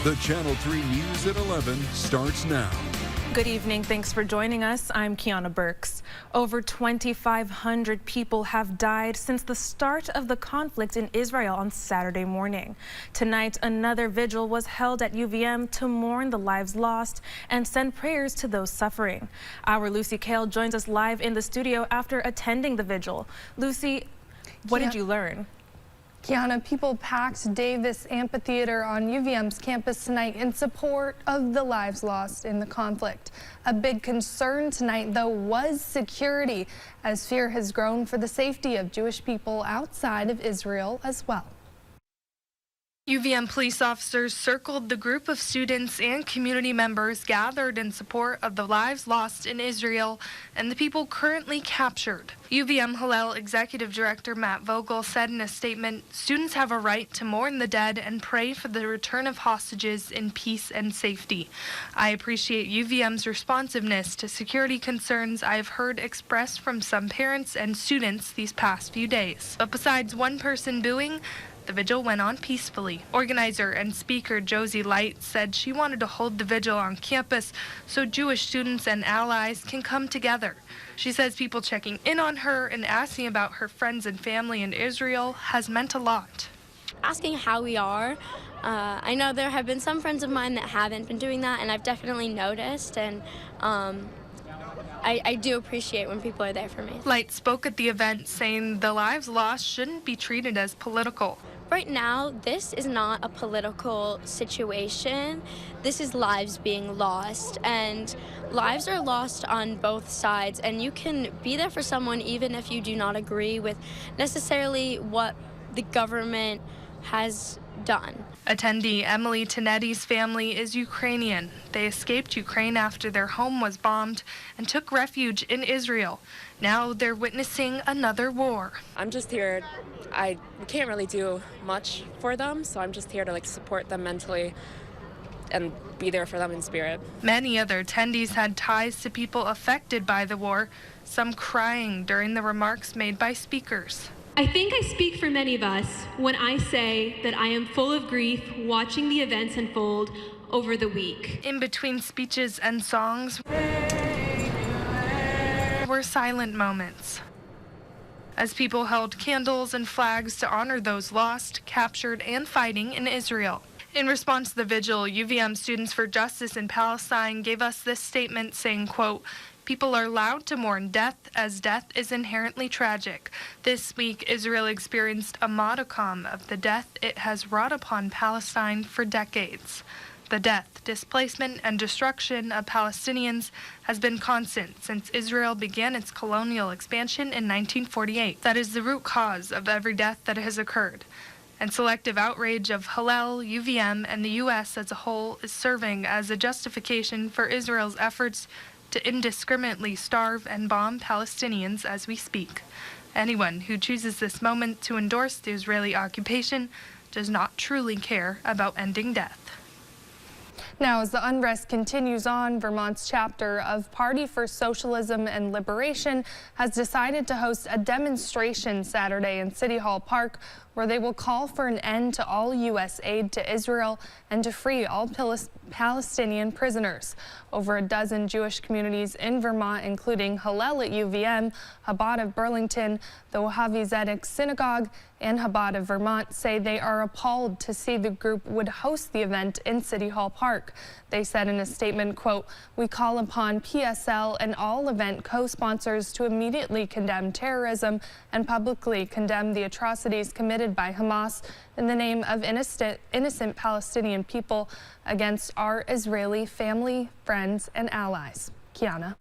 The Channel 3 News at 11 starts now. Good evening. Thanks for joining us. I'm Kiana Burks. Over 2,500 people have died since the start of the conflict in Israel on Saturday morning. Tonight, another vigil was held at UVM to mourn the lives lost and send prayers to those suffering. Our Lucy Kale joins us live in the studio after attending the vigil. Lucy, what did you learn? Kiana, people packed Davis Amphitheater on UVM's campus tonight in support of the lives lost in the conflict. A big concern tonight, though, was security, as fear has grown for the safety of Jewish people outside of Israel as well. UVM police officers circled the group of students and community members gathered in support of the lives lost in Israel and the people currently captured. UVM Hillel Executive Director Matt Vogel said in a statement, "Students have a right to mourn the dead and pray for the return of hostages in peace and safety. I appreciate UVM's responsiveness to security concerns I have heard expressed from some parents and students these past few days." But besides one person booing, the vigil went on peacefully. Organizer and speaker Josie Light said she wanted to hold the vigil on campus so Jewish students and allies can come together. She says people checking in on her and asking about her friends and family in Israel has meant a lot. Asking how we are. I know there have been some friends of mine that haven't been doing that, and I've definitely noticed, and I do appreciate when people are there for me. Light spoke at the event saying the lives lost shouldn't be treated as political. Right now, this is not a political situation. This is lives being lost, and lives are lost on both sides, and you can be there for someone even if you do not agree with necessarily what the government has done. Attendee Emily Tenetti's family is Ukrainian. They escaped Ukraine after their home was bombed and took refuge in Israel. Now they're witnessing another war. I'm just here. I can't really do much for them, so I'm just here to support them mentally and be there for them in spirit. Many other attendees had ties to people affected by the war, some crying during the remarks made by speakers. I think I speak for many of us when I say that I am full of grief watching the events unfold over the week. In between speeches and songs were silent moments, as people held candles and flags to honor those lost, captured, and fighting in Israel. In response to the vigil, UVM Students for Justice in Palestine gave us this statement saying, quote, "People are allowed to mourn death, as death is inherently tragic. This week, Israel experienced a modicum of the death it has wrought upon Palestine for decades. The death, displacement, and destruction of Palestinians has been constant since Israel began its colonial expansion in 1948. That is the root cause of every death that has occurred. And selective outrage of Hillel, UVM, and the U.S. as a whole is serving as a justification for Israel's efforts to indiscriminately starve and bomb Palestinians as we speak. Anyone who chooses this moment to endorse the Israeli occupation does not truly care about ending death." Now, as the unrest continues on, Vermont's chapter of Party for Socialism and Liberation has decided to host a demonstration Saturday in City Hall Park, where they will call for an end to all U.S. aid to Israel and to free all Palestinian prisoners. Over a dozen Jewish communities in Vermont, including Hillel at UVM, Chabad of Burlington, the Wahhavi Zedek Synagogue, and Chabad of Vermont, say they are appalled to see the group would host the event in City Hall Park. They said in a statement, quote, "We call upon PSL and all event co-sponsors to immediately condemn terrorism and publicly condemn the atrocities committed by Hamas in the name of innocent Palestinian people against our Israeli family, friends, and allies." Kiana.